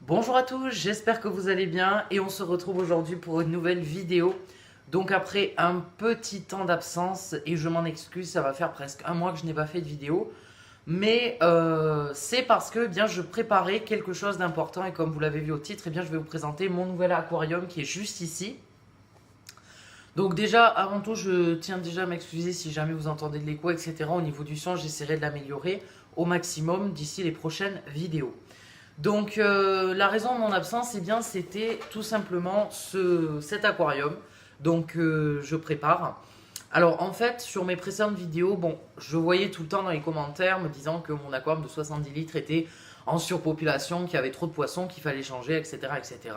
Bonjour à tous, j'espère que vous allez bien et on se retrouve aujourd'hui pour une nouvelle vidéo. Donc après un petit temps d'absence, et je m'en excuse, ça va faire presque un mois que je n'ai pas fait de vidéo. Mais c'est parce que bien je préparais quelque chose d'important et comme vous l'avez vu au titre, je vais vous présenter mon nouvel aquarium qui est juste ici. Donc déjà, avant tout, je tiens déjà à m'excuser si jamais vous entendez de l'écho, etc. Au niveau du son, j'essaierai de l'améliorer au maximum d'ici les prochaines vidéos. Donc la raison de mon absence, c'était tout simplement cet aquarium. Donc je prépare. Alors en fait, sur mes précédentes vidéos, bon, je voyais tout le temps dans les commentaires me disant que mon aquarium de 70 litres était en surpopulation, qu'il y avait trop de poissons, qu'il fallait changer, etc., etc.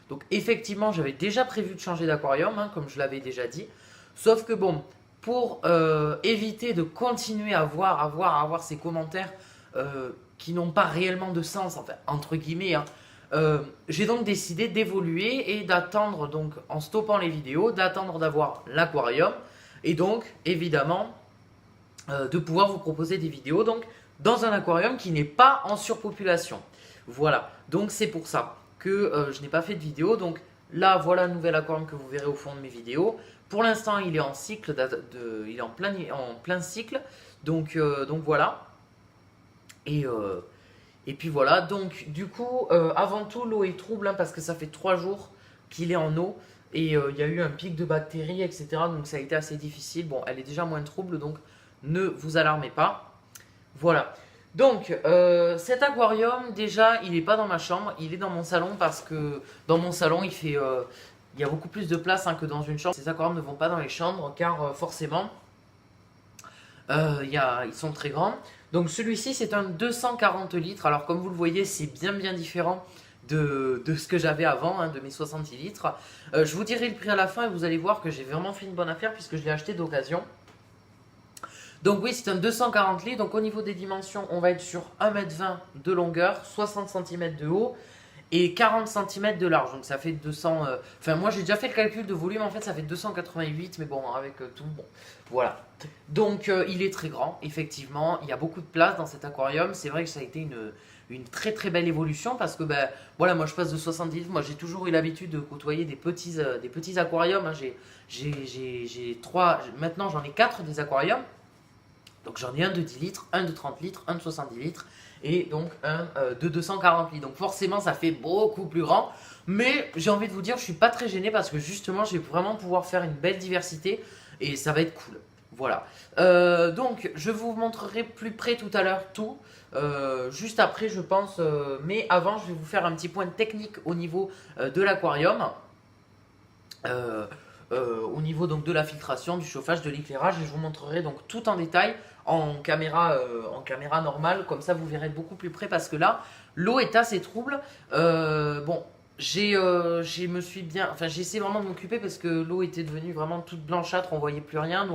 Donc effectivement, j'avais déjà prévu de changer d'aquarium, hein, comme je l'avais déjà dit. Sauf que bon, pour éviter de continuer à voir ces commentaires qui n'ont pas réellement de sens, enfin, entre guillemets, hein, j'ai donc décidé d'évoluer et d'attendre, donc en stoppant les vidéos, d'attendre d'avoir l'aquarium et donc évidemment de pouvoir vous proposer des vidéos donc dans un aquarium qui n'est pas en surpopulation. Voilà, donc c'est pour ça que je n'ai pas fait de vidéo. Donc là, voilà le nouvel aquarium que vous verrez au fond de mes vidéos. Pour l'instant, il est en cycle, il est en plein cycle, donc voilà. Et puis voilà, donc du coup, avant tout, l'eau est trouble hein, parce que ça fait 3 jours qu'il est en eau et il y a eu un pic de bactéries, etc. Donc ça a été assez difficile. Bon, elle est déjà moins trouble, donc ne vous alarmez pas. Voilà. Donc, cet aquarium, déjà, il n'est pas dans ma chambre, il est dans mon salon parce que dans mon salon, il y a beaucoup plus de place hein, que dans une chambre. Ces aquariums ne vont pas dans les chambres car forcément, ils sont très grands. Donc celui-ci c'est un 240 litres. Alors comme vous le voyez c'est bien différent de ce que j'avais avant, hein, de mes 70 litres. Je vous dirai le prix à la fin et vous allez voir que j'ai vraiment fait une bonne affaire puisque je l'ai acheté d'occasion. Donc oui c'est un 240 litres. Donc au niveau des dimensions on va être sur 1,20 m de longueur, 60 cm de haut et 40 cm de large. Donc ça fait 200... Enfin moi j'ai déjà fait le calcul de volume, en fait ça fait 288, mais bon avec tout, bon voilà. Donc il est très grand, effectivement, il y a beaucoup de place dans cet aquarium. C'est vrai que ça a été une très belle évolution parce que ben voilà, moi je passe de 70 litres, moi j'ai toujours eu l'habitude de côtoyer des petits aquariums. Hein. J'ai 3, maintenant j'en ai 4 des aquariums. Donc j'en ai un de 10 litres, un de 30 litres, un de 70 litres et donc un de 240 litres. Donc forcément ça fait beaucoup plus grand. Mais j'ai envie de vous dire, je suis pas très gêné parce que justement je vais vraiment pouvoir faire une belle diversité et ça va être cool. Voilà. Donc je vous montrerai plus près tout à l'heure tout. Juste après je pense. Mais avant je vais vous faire un petit point technique au niveau de l'aquarium. Au niveau donc de la filtration, du chauffage, de l'éclairage et je vous montrerai donc tout en détail en caméra normale, comme ça vous verrez beaucoup plus près parce que là l'eau est assez trouble. Bon j'ai essayé vraiment de m'occuper parce que l'eau était devenue vraiment toute blanchâtre, on voyait plus rien.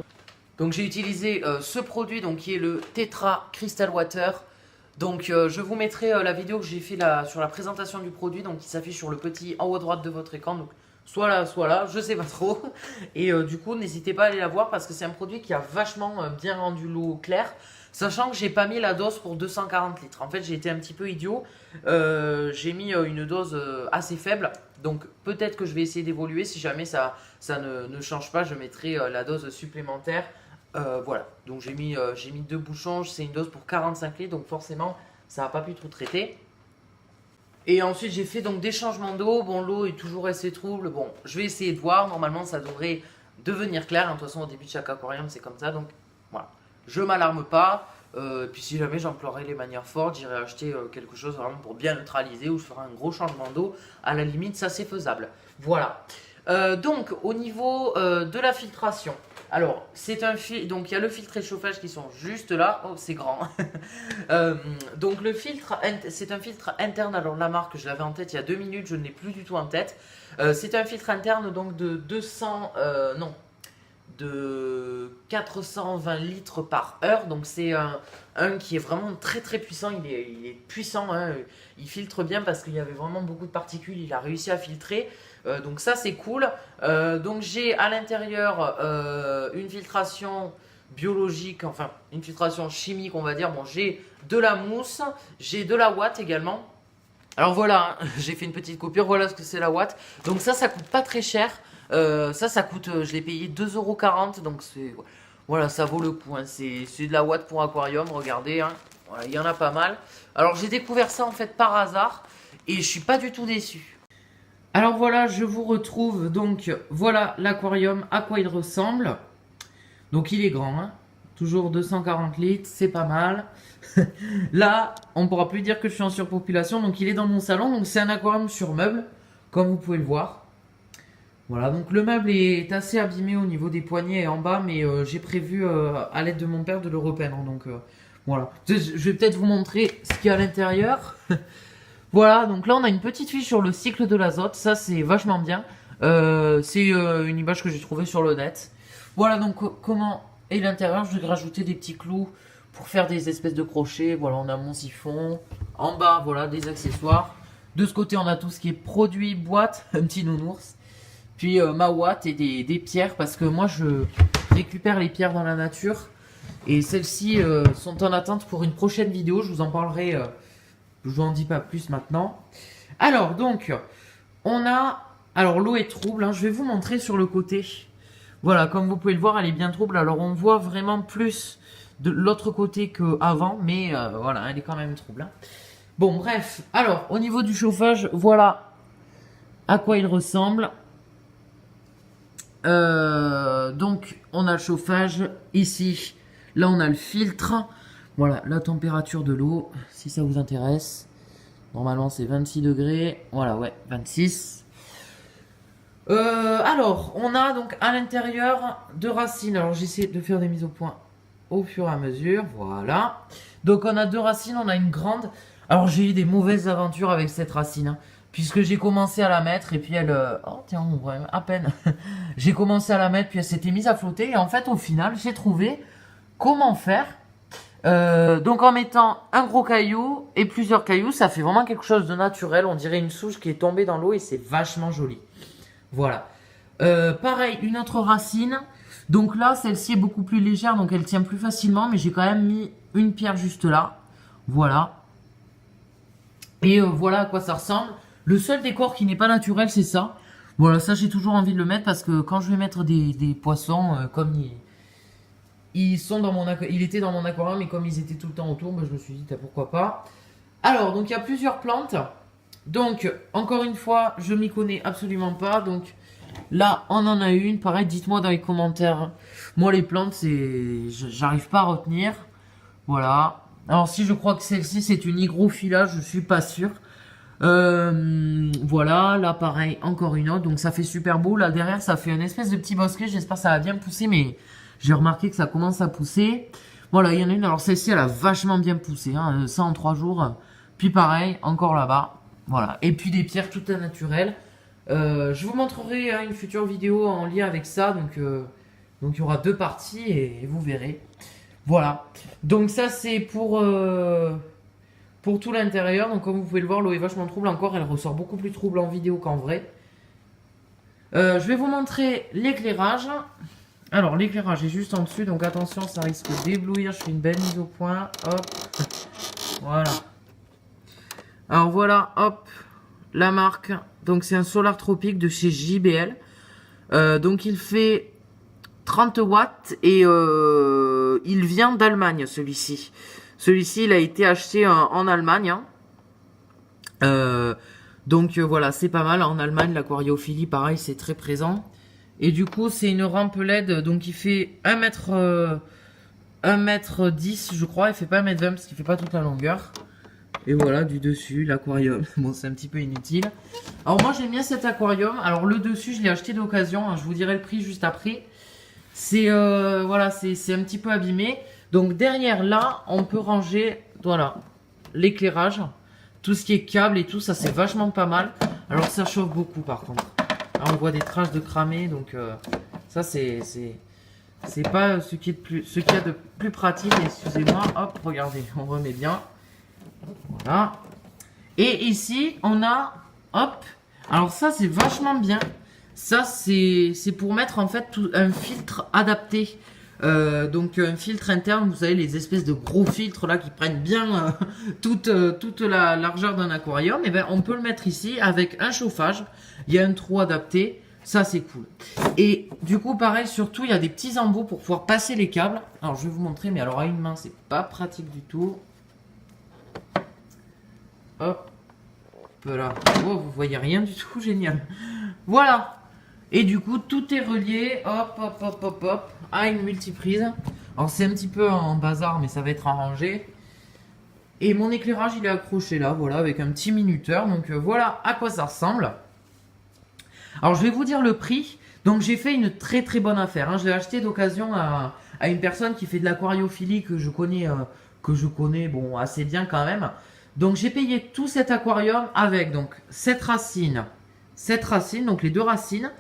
Donc j'ai utilisé ce produit donc, qui est le Tetra Crystal Water. Donc je vous mettrai la vidéo que j'ai fait sur la présentation du produit, donc qui s'affiche sur le petit en haut à droite de votre écran. Donc soit là, je sais pas trop. Et du coup, n'hésitez pas à aller la voir parce que c'est un produit qui a vachement bien rendu l'eau claire. Sachant que j'ai pas mis la dose pour 240 litres. En fait, j'ai été un petit peu idiot. J'ai mis une dose assez faible. Donc peut-être que je vais essayer d'évoluer. Si jamais ça ne change pas, je mettrai la dose supplémentaire. Voilà. Donc j'ai mis 2 bouchons. C'est une dose pour 45 litres. Donc forcément, ça n'a pas pu tout traiter. Et ensuite j'ai fait donc des changements d'eau. Bon, l'eau est toujours assez trouble. Bon, je vais essayer de voir. Normalement ça devrait devenir clair. De toute façon au début de chaque aquarium c'est comme ça. Donc voilà. Je m'alarme pas. Puis si jamais j'emploierai les manières fortes, j'irai acheter quelque chose vraiment pour bien neutraliser. Ou je ferai un gros changement d'eau. À la limite ça c'est faisable. Voilà. Donc au niveau de la filtration. Alors, donc il y a le filtre et le chauffage qui sont juste là. Oh, c'est grand. Donc le filtre, c'est un filtre interne. Alors la marque, je l'avais en tête il y a 2 minutes, je ne l'ai plus du tout en tête. C'est un filtre interne donc de 420 litres par heure. Donc c'est un qui est vraiment très puissant. Il est puissant, hein. Il filtre bien parce qu'il y avait vraiment beaucoup de particules. Il a réussi à filtrer. Donc ça c'est cool. Donc j'ai à l'intérieur une filtration biologique, enfin une filtration chimique on va dire. Bon, j'ai de la mousse, j'ai de la ouate également. Alors voilà, hein, j'ai fait une petite coupure, voilà ce que c'est la Watt. Donc ça coûte pas très cher. Ça coûte, je l'ai payé 2,40 €, donc c'est... Voilà, ça vaut le coup, hein. C'est de la Watt pour aquarium, regardez, hein. Voilà, il y en a pas mal. Alors j'ai découvert ça en fait par hasard, et je suis pas du tout déçu. Alors voilà, je vous retrouve, donc voilà l'aquarium, à quoi il ressemble. Donc il est grand, hein. Toujours 240 litres, c'est pas mal. Là, on pourra plus dire que je suis en surpopulation, donc il est dans mon salon. Donc c'est un aquarium sur meuble, comme vous pouvez le voir. Voilà, donc le meuble est assez abîmé au niveau des poignées et en bas, mais j'ai prévu à l'aide de mon père de le repeindre. Donc voilà, je vais peut-être vous montrer ce qu'il y a à l'intérieur. Voilà, donc là on a une petite fiche sur le cycle de l'azote, ça c'est vachement bien. C'est une image que j'ai trouvée sur le net. Voilà donc comment est l'intérieur, je vais rajouter des petits clous pour faire des espèces de crochets. Voilà, on a mon siphon. En bas, voilà, des accessoires. De ce côté, on a tout ce qui est produit, boîte, un petit nounours. Puis ma Watt et des pierres, parce que moi je récupère les pierres dans la nature. Et celles-ci sont en attente pour une prochaine vidéo, je vous en parlerai, je vous en dis pas plus maintenant. Alors donc, on a... Alors l'eau est trouble, hein, je vais vous montrer sur le côté. Voilà, comme vous pouvez le voir, elle est bien trouble. Alors on voit vraiment plus de l'autre côté qu'avant, mais voilà, elle est quand même trouble, hein. Bon, bref, alors au niveau du chauffage, voilà à quoi il ressemble. Donc on a le chauffage ici, là on a le filtre, voilà la température de l'eau si ça vous intéresse, normalement c'est 26 degrés, voilà, ouais, 26. Alors on a donc à l'intérieur deux racines, alors j'essaie de faire des mises au point au fur et à mesure, voilà. Donc on a deux racines, on a une grande, alors j'ai eu des mauvaises aventures avec cette racine, hein. Puisque j'ai commencé à la mettre et puis elle... Oh tiens, on voit à peine. J'ai commencé à la mettre puis elle s'était mise à flotter. Et en fait, au final, j'ai trouvé comment faire. Donc en mettant un gros caillou et plusieurs cailloux, ça fait vraiment quelque chose de naturel. On dirait une souche qui est tombée dans l'eau et c'est vachement joli. Voilà. Pareil, une autre racine. Donc là, celle-ci est beaucoup plus légère, donc elle tient plus facilement. Mais j'ai quand même mis une pierre juste là. Voilà. Et voilà à quoi ça ressemble. Le seul décor qui n'est pas naturel, c'est ça. Voilà, ça j'ai toujours envie de le mettre parce que quand je vais mettre des poissons, comme ils sont dans mon il était dans mon aquarium et comme ils étaient tout le temps autour, bah, je me suis dit pourquoi pas. Alors, donc il y a plusieurs plantes. Donc, encore une fois, je m'y connais absolument pas. Donc là, on en a une. Pareil, dites-moi dans les commentaires. Moi, les plantes, j'arrive pas à retenir. Voilà. Alors, si je crois que celle-ci, c'est une hygrophila, je suis pas sûr. Voilà, là pareil, encore une autre, donc ça fait super beau. Là derrière ça fait une espèce de petit bosquet, j'espère que ça va bien pousser, mais j'ai remarqué que ça commence à pousser. Voilà, il y en a une, alors celle-ci elle a vachement bien poussé, hein, ça en 3 jours. Puis pareil, encore là-bas, voilà. Et puis des pierres toutes naturelles. Je vous montrerai une future vidéo en lien avec ça, donc il y aura 2 parties et vous verrez. Voilà, donc ça c'est pour tout l'intérieur. Donc comme vous pouvez le voir, l'eau est vachement trouble encore. Elle ressort beaucoup plus trouble en vidéo qu'en vrai. Je vais vous montrer l'éclairage. Alors l'éclairage est juste en dessus. Donc attention, ça risque d'éblouir. Je fais une belle mise au point. Hop. Voilà. Alors voilà, hop. La marque. Donc c'est un Solar Tropique de chez JBL. Donc il fait 30 watts. Et il vient d'Allemagne celui-ci. Celui-ci, il a été acheté en Allemagne. Hein. Donc voilà, c'est pas mal. En Allemagne, l'aquariophilie, pareil, c'est très présent. Et du coup, c'est une rampe LED. Donc il fait 1m10, je crois. Il fait pas 1m20 parce qu'il fait pas toute la longueur. Et voilà, du dessus, l'aquarium. Bon, c'est un petit peu inutile. Alors moi, j'aime bien cet aquarium. Alors le dessus, je l'ai acheté d'occasion. Hein. Je vous dirai le prix juste après. C'est voilà, c'est un petit peu abîmé. Donc derrière là, on peut ranger, voilà, l'éclairage, tout ce qui est câble et tout, ça c'est vachement pas mal. Alors ça chauffe beaucoup par contre. Là, on voit des traces de cramé, donc ça c'est pas ce qu'il y a de plus pratique. Excusez-moi, hop, regardez, on remet bien. Voilà. Et ici, on a, hop, alors ça c'est vachement bien. Ça c'est pour mettre en fait un filtre adapté. Donc un filtre interne, vous savez, les espèces de gros filtres là qui prennent bien toute la largeur d'un aquarium. Et ben on peut le mettre ici avec un chauffage. Il y a un trou adapté. Ça c'est cool. Et du coup pareil, surtout il y a des petits embouts pour pouvoir passer les câbles. Alors je vais vous montrer, mais alors à une main c'est pas pratique du tout. Hop. Là. Oh, vous voyez rien du tout, génial. Voilà. Et du coup, tout est relié, hop, hop, hop, hop, hop, à une multiprise. Alors c'est un petit peu en bazar, mais ça va être arrangé. Et mon éclairage, il est accroché là, voilà, avec un petit minuteur. Donc voilà à quoi ça ressemble. Alors je vais vous dire le prix. Donc j'ai fait une très très bonne affaire. Hein. Je l'ai acheté d'occasion à une personne qui fait de l'aquariophilie que je connais bon, assez bien quand même. Donc j'ai payé tout cet aquarium avec donc cette racine, donc les deux racines.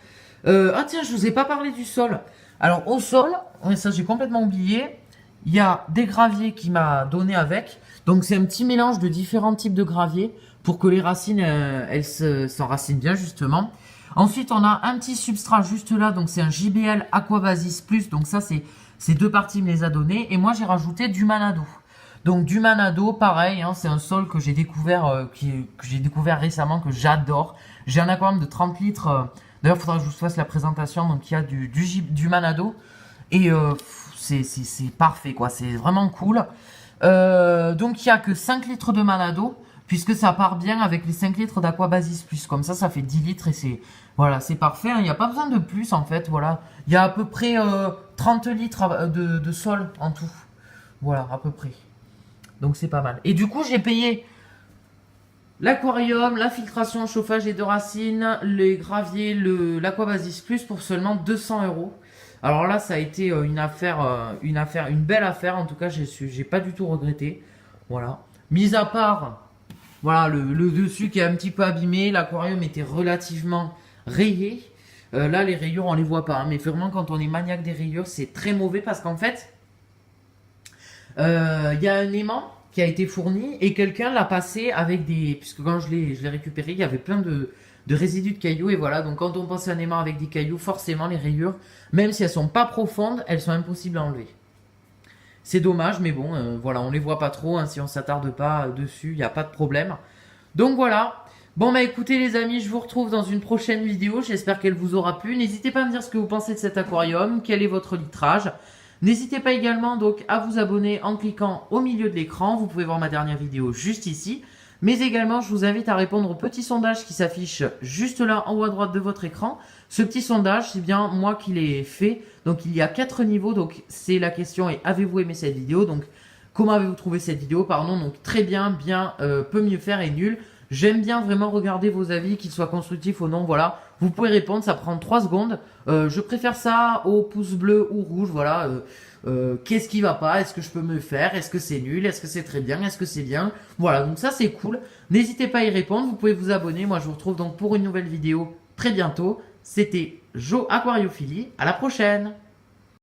Ah tiens, je vous ai pas parlé du sol. Alors au sol, ça j'ai complètement oublié, il y a des graviers qu'il m'a donné avec. Donc c'est un petit mélange de différents types de graviers pour que les racines elles s'enracinent bien justement. Ensuite on a un petit substrat juste là, donc c'est un JBL Aquabasis Plus. Donc ça c'est ces deux parties il me les a donné et moi j'ai rajouté du Manado. Donc du Manado, pareil, hein, c'est un sol que j'ai découvert, récemment, que j'adore. J'ai un aquarium de 30 litres. D'ailleurs, il faudra que je vous fasse la présentation. Donc il y a du Manado. Et c'est parfait, quoi. C'est vraiment cool. Donc il n'y a que 5 litres de Manado, puisque ça part bien avec les 5 litres d'Aquabasis Plus. Comme ça fait 10 litres et c'est parfait. Hein. Il n'y a pas besoin de plus, en fait. Voilà. Il y a à peu près 30 litres de sol en tout. Voilà, à peu près. Donc c'est pas mal. Et du coup, j'ai payé l'aquarium, la filtration, chauffage et de racines, les graviers, l'Aquabasis Plus pour seulement 200 €. Alors là, ça a été une belle affaire. En tout cas, j'ai pas du tout regretté. Voilà. Mis à part, voilà, le dessus qui est un petit peu abîmé. L'aquarium était relativement rayé. Là, les rayures, on les voit pas. Hein, mais vraiment, quand on est maniaque des rayures, c'est très mauvais parce qu'en fait, y a un aimant qui a été fourni et quelqu'un l'a passé avec puisque quand je l'ai récupéré, il y avait plein de résidus de cailloux et voilà. Donc quand on passe un aimant avec des cailloux, forcément les rayures, même si elles sont pas profondes, elles sont impossibles à enlever. C'est dommage, mais bon, voilà, on les voit pas trop. Hein, si on s'attarde pas dessus, il n'y a pas de problème. Donc voilà. Bon bah écoutez les amis, je vous retrouve dans une prochaine vidéo. J'espère qu'elle vous aura plu. N'hésitez pas à me dire ce que vous pensez de cet aquarium, quel est votre litrage. N'hésitez pas également donc à vous abonner en cliquant au milieu de l'écran. Vous pouvez voir ma dernière vidéo juste ici. Mais également, je vous invite à répondre au petit sondage qui s'affiche juste là en haut à droite de votre écran. Ce petit sondage, c'est bien moi qui l'ai fait. Donc il y a 4 niveaux. Donc c'est la question est avez-vous aimé cette vidéo? Donc comment avez-vous trouvé cette vidéo? Pardon, donc très bien, bien, peut mieux faire et nul. J'aime bien vraiment regarder vos avis, qu'ils soient constructifs ou non, voilà. Vous pouvez répondre, ça prend 3 secondes. Je préfère ça au pouce bleu ou rouge, voilà. Qu'est-ce qui va pas? Est-ce que je peux me faire? Est-ce que c'est nul? Est-ce que c'est très bien? Est-ce que c'est bien? Voilà, donc ça c'est cool. N'hésitez pas à y répondre, vous pouvez vous abonner. Moi je vous retrouve donc pour une nouvelle vidéo très bientôt. C'était Jo Aquariophilie, à la prochaine!